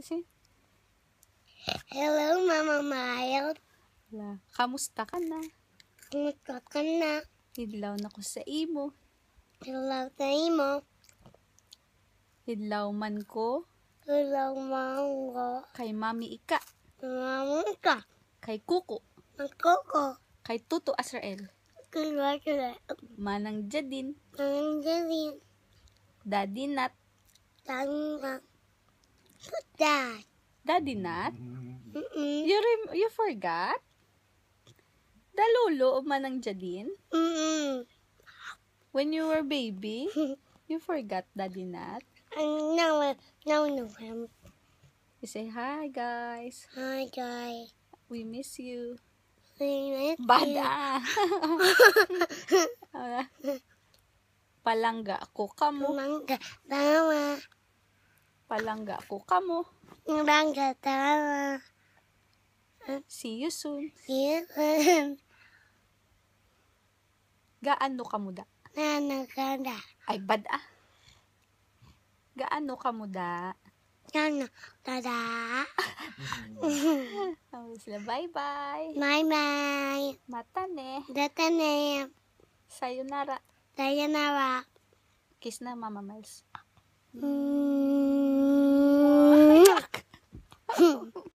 Say. Hello, Mama Mild. Wala. Kamusta ka na? Kumusta ka na? Hidlaw na ko sa imo. Hello, Taimo. Hidlaw man ko. Hello, Mango. Kay Mami Ika. Mama ka. Kay Kuko. Ang koko. Kay Tuto Azrael. Kaya. Manang Jadin. Ang galing. Daddy Nat. Tanga. Dad. Daddy Nat? Mm-mm. You forgot? Dalulo o Manang Jadin? Mm-mm. When you were baby, you forgot Daddy Nat? No. You say, hi guys. Hi, guys. We miss you. We miss Bad you. ah. Palangga ko kamo. Mangga. Tama. Palangga ko kamo. Mangga. Tama. See you soon. Yes. Gaano ka muda? Nanaganda. Ay, bad ah. Gaano ka muda? Tada. Sila, bye-bye. Bye-bye. Matane. Datane. Sayonara. Sayonara. Kiss na, Mama Miles. Mm.